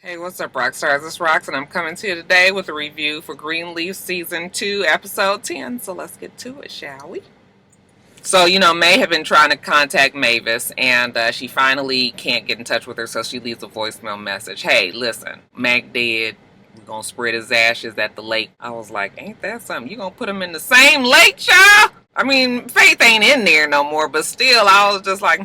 Hey, what's up, Roxstars? It's Rox, and I'm coming to you today with a review for Greenleaf Season 2, Episode 10. So let's get to it, shall we? So, May had been trying to contact Mavis, and she finally can't get in touch with her, so she leaves a voicemail message. Hey, listen, Mac dead. We're going to spread his ashes at the lake. I was like, ain't that something? You going to put him in the same lake, child? I mean, Faith ain't in there no more, but still, I was just like,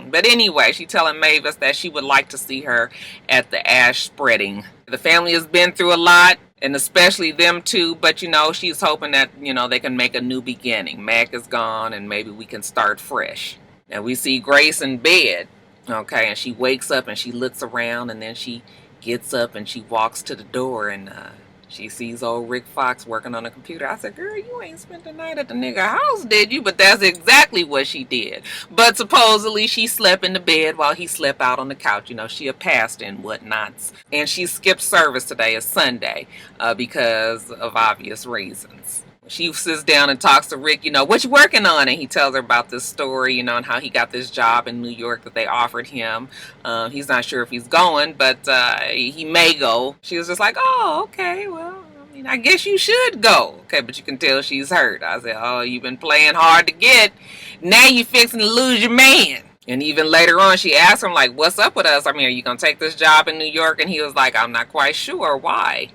But anyway, she telling Mavis that she would like to see her at the ash spreading. The family has been through a lot, and especially them two, but, she's hoping that, they can make a new beginning. Mac is gone, and maybe we can start fresh. Now, we see Grace in bed, okay, and she wakes up, and she looks around, and then she gets up, and she walks to the door, and, she sees old Rick Fox working on a computer. I said, girl, you ain't spent the night at the nigga house, did you? But that's exactly what she did. But supposedly she slept in the bed while he slept out on the couch. She a pastor and whatnots. And she skipped service today, it's Sunday, because of obvious reasons. She sits down and talks to Rick, what you working on? And he tells her about this story, and how he got this job in New York that they offered him. He's not sure if he's going, but he may go. She was just like, oh, okay, well, I guess you should go. Okay, but you can tell she's hurt. I said, oh, you've been playing hard to get. Now you fixing to lose your man. And even later on, she asked him, like, what's up with us? Are you going to take this job in New York? And he was like, I'm not quite sure. Why?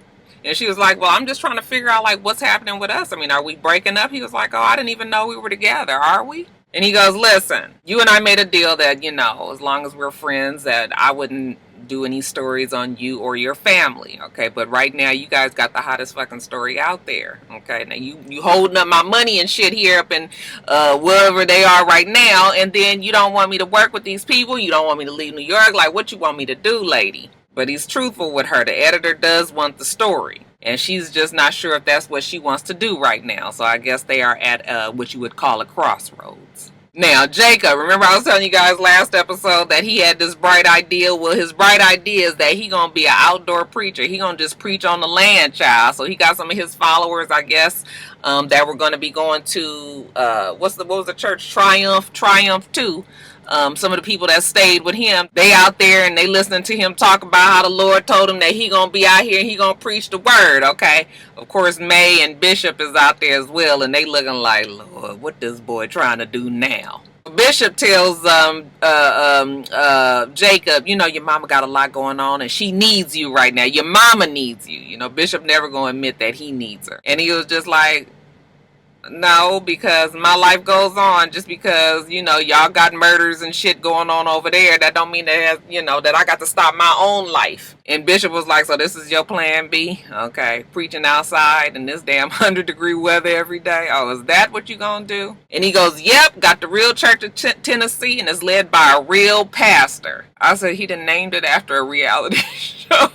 And she was like, well, I'm just trying to figure out, like, what's happening with us. Are we breaking up? He was like, oh, I didn't even know we were together. Are we? And he goes, listen, you and I made a deal that, as long as we're friends, that I wouldn't do any stories on you or your family. Okay. But right now, you guys got the hottest fucking story out there. Okay. Now you holding up my money and shit here up in wherever they are right now. And then you don't want me to work with these people. You don't want me to leave New York. Like, what you want me to do, lady? But he's truthful with her. The editor does want the story. And she's just not sure if that's what she wants to do right now. So I guess they are at what you would call a crossroads. Now, Jacob, remember I was telling you guys last episode that he had this bright idea? Well, his bright idea is that he going to be an outdoor preacher. He going to just preach on the land, child. So he got some of his followers, I guess, that were going to be going to, what was the church? Triumph 2. Some of the people that stayed with him, they out there and they listening to him talk about how the Lord told him that he gonna be out here and he gonna preach the word. Okay, of course May and Bishop is out there as well, and they looking like, Lord, what this boy trying to do now? Bishop tells Jacob, your mama got a lot going on and she needs you right now. Your mama needs you. Bishop never gonna admit that he needs her, and he was just like, no, because my life goes on. Just because, y'all got murders and shit going on over there, that don't mean that, that I got to stop my own life. And Bishop was like, so this is your plan B? Okay, preaching outside in this damn 100-degree weather every day? Oh, is that what you gonna do? And he goes, yep, got the real church of Tennessee, and it's led by a real pastor. I said he done named it after a reality show.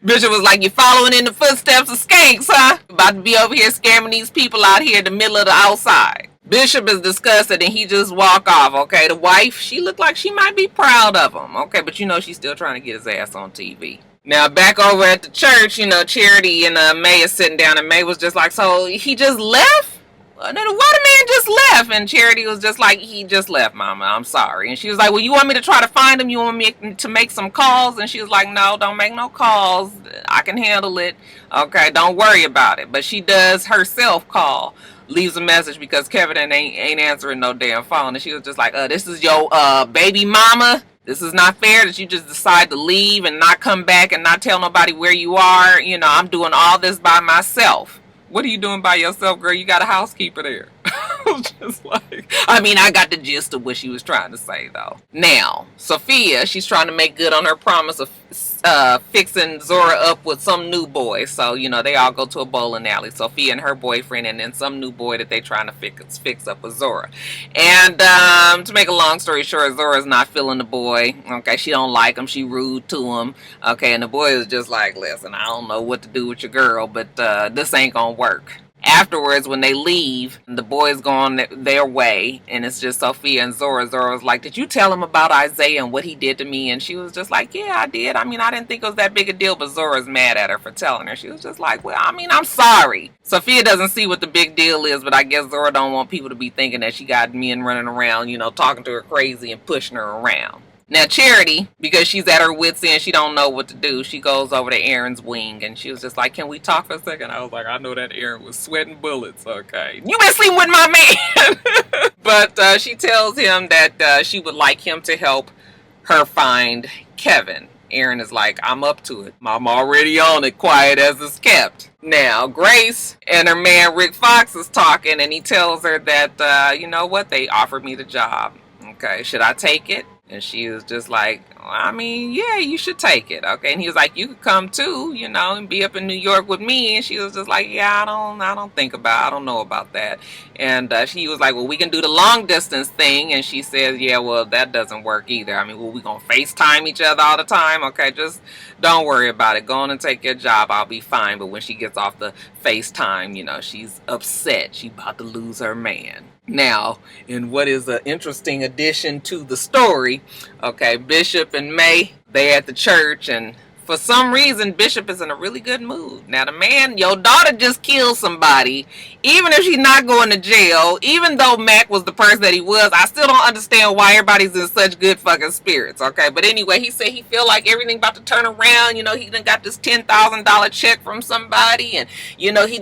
Bishop was like, you following in the footsteps of skanks, huh? About to be over here scamming these people out here in the middle of the outside. Bishop is disgusted and he just walk off, okay? The wife, she looked like she might be proud of him, okay? But she's still trying to get his ass on TV. Now, back over at the church, Charity and May is sitting down, and May was just like, so he just left? The waterman just left. And Charity was just like, he just left, Mama, I'm sorry. And she was like, well, you want me to try to find him? You want me to make some calls? And she was like, no, don't make no calls. I can handle it. Okay, don't worry about it. But she does herself call, leaves a message because Kevin ain't answering no damn phone. And she was just like, this is your baby mama. This is not fair that you just decide to leave and not come back and not tell nobody where you are. I'm doing all this by myself. What are you doing by yourself, girl? You got a housekeeper there. Just like, I got the gist of what she was trying to say, though. Now, Sophia, she's trying to make good on her promise of fixing Zora up with some new boy. So, they all go to a bowling alley. Sophia and her boyfriend, and then some new boy that they trying to fix up with Zora. And to make a long story short, Zora's not feeling the boy. Okay, she don't like him. She rude to him. Okay, and the boy is just like, listen, I don't know what to do with your girl, but this ain't gonna work. Afterwards, when they leave, the boys go on their way, and it's just Sophia and Zora. Zora was like, did you tell him about Isaiah and what he did to me? And she was just like, yeah, I did. I didn't think it was that big a deal, but Zora's mad at her for telling her. She was just like, well, I'm sorry. Sophia doesn't see what the big deal is, but I guess Zora don't want people to be thinking that she got men running around, talking to her crazy and pushing her around. Now Charity, because she's at her wit's end, she don't know what to do. She goes over to Aaron's wing and she was just like, "Can we talk for a second?" I was like, I know that Aaron was sweating bullets. Okay, you been sleeping with my man. But she tells him that she would like him to help her find Kevin. Aaron is like, "I'm up to it. I'm already on it, quiet as it's kept." Now, Grace and her man Rick Fox is talking, and he tells her that, you know what, they offered me the job. Okay, should I take it? And she was just like, I mean, yeah, you should take it. Okay. And he was like, you could come too, you know, and be up in New York with me. And she was just like, yeah, I don't know about that. And she was like, well, we can do the long distance thing. And she says, yeah, well, that doesn't work either. I mean, well, we going to FaceTime each other all the time. Okay. Just don't worry about it. Go on and take your job. I'll be fine. But when she gets off the FaceTime, you know, she's upset. She about to lose her man. Now, in what is an interesting addition to the story, okay, Bishop and May, they at the church, and for some reason, Bishop is in a really good mood. Now, the man, your daughter just killed somebody, even if she's not going to jail, even though Mac was the person that he was, I still don't understand why everybody's in such good fucking spirits, okay? But anyway, he said he feel like everything about to turn around. You know, he done got this $10,000 check from somebody, and, you know, he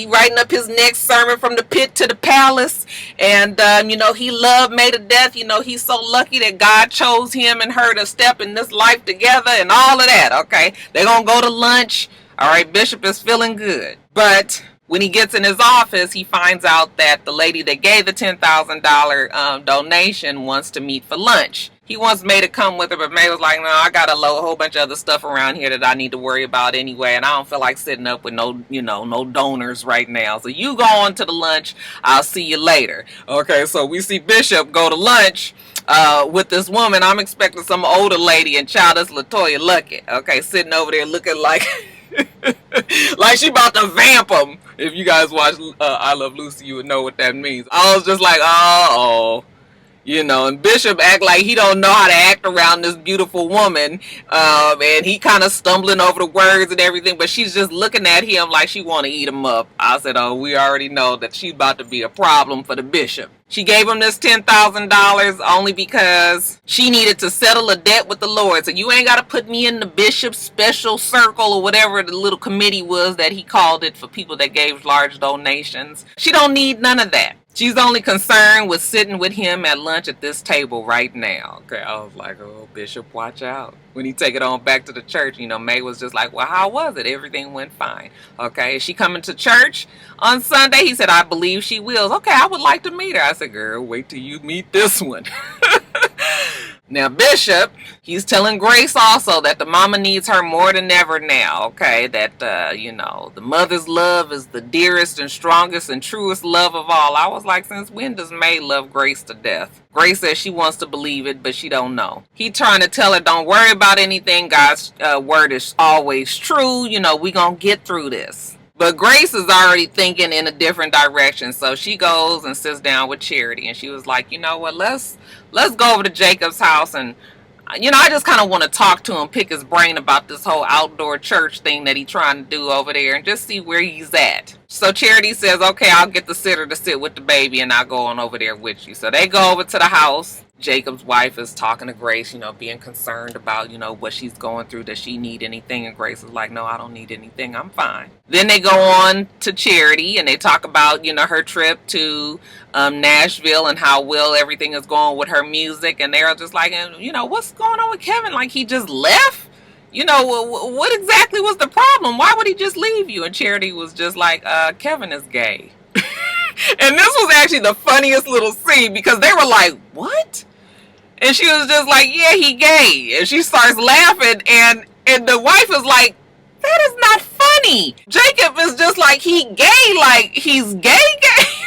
writing up his next sermon from the pit to the palace, and, you know, he loved May to death. You know, he's so lucky that God chose him and her to step in this life together and all of that, okay? They're gonna go to lunch. All right, Bishop is feeling good. But when he gets in his office, he finds out that the lady that gave the $10,000 donation wants to meet for lunch. He wants May to come with her, but May was like, no, I got a whole bunch of other stuff around here that I need to worry about anyway, and I don't feel like sitting up with no donors right now. So you go on to the lunch. I'll see you later. Okay, so we see Bishop go to lunch with this woman. I'm expecting some older lady, and child, that's LaToya Luckett. Okay, sitting over there looking like like she about to vamp him. If you guys watch I Love Lucy, you would know what that means. I was just like, oh. You know, and Bishop act like he don't know how to act around this beautiful woman, and he kind of stumbling over the words and everything, but she's just looking at him like she want to eat him up. I said, oh, we already know that she's about to be a problem for the bishop. She gave him this $10,000 only because she needed to settle a debt with the Lord. So you ain't got to put me in the bishop's special circle or whatever the little committee was that he called it for people that gave large donations. She don't need none of that. She's only concerned with sitting with him at lunch at this table right now. Okay, I was like, oh, Bishop, watch out. When he take it on back to the church, you know, May was just like, well, how was it? Everything went fine. Okay, is she coming to church on Sunday? He said, I believe she will. Okay, I would like to meet her. I said, girl, wait till you meet this one. Now, Bishop, he's telling Grace also that the mama needs her more than ever now, okay? That, you know, the mother's love is the dearest and strongest and truest love of all. I was like, since when does May love Grace to death? Grace says she wants to believe it, but she don't know. He trying to tell her, don't worry about anything. God's word is always true. You know, we gonna get through this. But Grace is already thinking in a different direction. So she goes and sits down with Charity. And she was like, you know what, let's go over to Jacob's house. And, you know, I just kind of want to talk to him, pick his brain about this whole outdoor church thing that he's trying to do over there and just see where he's at. So Charity says, okay, I'll get the sitter to sit with the baby and I'll go on over there with you. So they go over to the house. Jacob's wife is talking to Grace, you know, being concerned about, you know, what she's going through. Does she need anything? And Grace is like, no, I don't need anything. I'm fine. Then they go on to Charity and they talk about, you know, her trip to Nashville and how well everything is going with her music. And they're just like, you know, what's going on with Kevin? Like, he just left? You know, what exactly was the problem? Why would he just leave you? And Charity was just like, Kevin is gay. And this was actually the funniest little scene because they were like, what? And she was just like, yeah, he gay. And she starts laughing and the wife is like, that is not funny. Jacob is just like, he gay, like he's gay.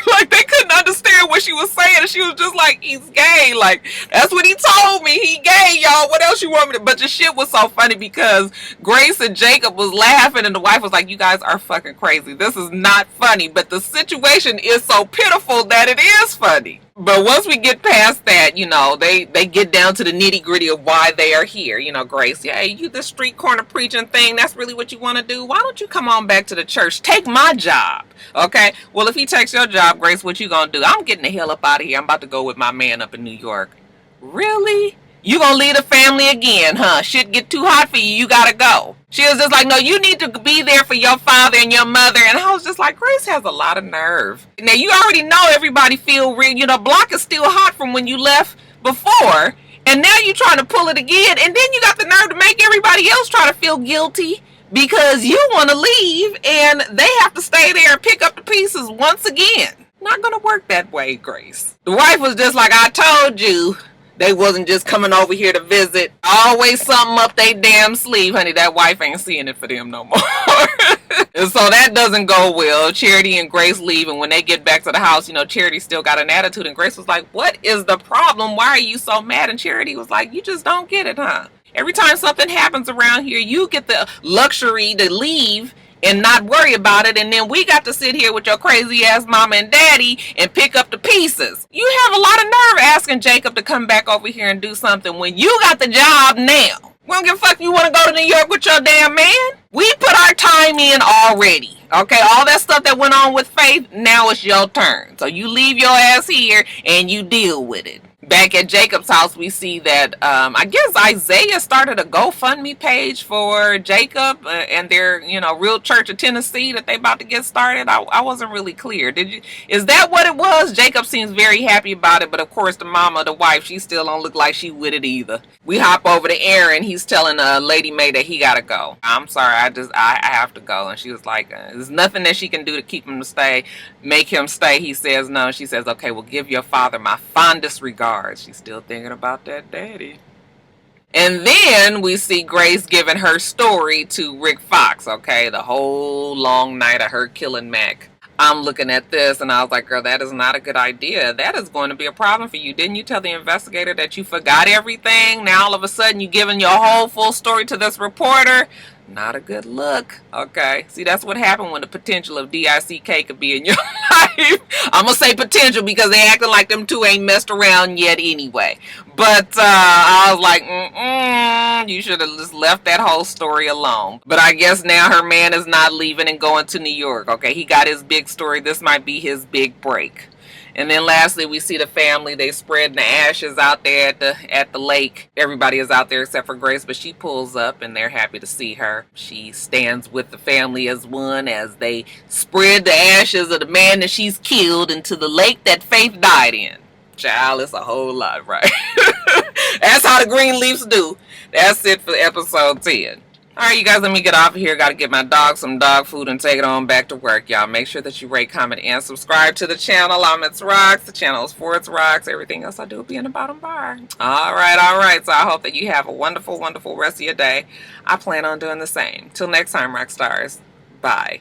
Like they couldn't understand what she was saying. And she was just like, he's gay. Like, that's what he told me. He gay, y'all. What else you want me to? But the shit was so funny because Grace and Jacob was laughing and the wife was like, you guys are fucking crazy. This is not funny. But the situation is so pitiful that it is funny. But once we get past that, you know, they get down to the nitty gritty of why they are here. You know, Grace, yeah, you the street corner preaching thing, that's really what you want to do? Why don't you come on back to the church? Take my job, okay? Well, if he takes your job, Grace, what you gonna do? I'm getting the hell up out of here. I'm about to go with my man up in New York. Really? You gonna leave the family again, huh? Shit get too hot for you, you gotta go. She was just like, no, you need to be there for your father and your mother. And I was just like, Grace has a lot of nerve. Now, you already know everybody feel real. You know, block is still hot from when you left before. And now you trying to pull it again. And then you got the nerve to make everybody else try to feel guilty because you want to leave. And they have to stay there and pick up the pieces once again. Not going to work that way, Grace. The wife was just like, I told you. They wasn't just coming over here to visit. Always something up they damn sleeve, honey. That wife ain't seeing it for them no more. And so that doesn't go well. Charity and Grace leave, and when they get back to the house, you know, Charity still got an attitude, and Grace was like, what is the problem? Why are you so mad? And Charity was like, you just don't get it, huh? Every time something happens around here, you get the luxury to leave and not worry about it, and then we got to sit here with your crazy ass mama and daddy and pick up the pieces. You have a lot of nerve asking Jacob to come back over here and do something when you got the job now. We don't give a fuck if you want to go to New York with your damn man. We put our time in already. Okay, all that stuff that went on with Faith, now it's your turn. So you leave your ass here and you deal with it. Back at Jacob's house, we see that, I guess Isaiah started a GoFundMe page for Jacob and their, you know, Real Church of Tennessee that they about to get started. I wasn't really clear. Is that what it was? Jacob seems very happy about it, but of course the mama, the wife, she still don't look like she with it either. We hop over to Aaron. He's telling Lady May that he gotta go. I'm sorry, I have to go. And she was like, there's nothing that she can do to keep him to stay, make him stay. He says no. She says, okay, well, give your father my fondest regards. She's still thinking about that daddy. And then we see Grace giving her story to Rick Fox, okay? The whole long night of her killing Mac. I'm looking at this and I was like, girl, that is not a good idea. That is going to be a problem for you. Didn't you tell the investigator that you forgot everything? Now all of a sudden you giving your whole full story to this reporter? Not a good look. Okay. See, that's what happened when the potential of DICK could be in your life. I'm going to say potential because they acting like them two ain't messed around yet anyway. But I was like, you should have just left that whole story alone. But I guess now her man is not leaving and going to New York. Okay, he got his big story. This might be his big break. And then lastly, we see the family. They spreading the ashes out there at the lake. Everybody is out there except for Grace, but she pulls up and they're happy to see her. She stands with the family as one as they spread the ashes of the man that she's killed into the lake that Faith died in. Child, it's a whole lot, right? That's how the Greenleafs do. That's it for episode 10. Alright, you guys, let me get off of here. Got to get my dog some dog food and take it on back to work, y'all. Make sure that you rate, comment, and subscribe to the channel. I'm itsrox. The channel is for itsrox. Everything else I do will be in the bottom bar. Alright. So I hope that you have a wonderful, wonderful rest of your day. I plan on doing the same. Till next time, Roxstars. Bye.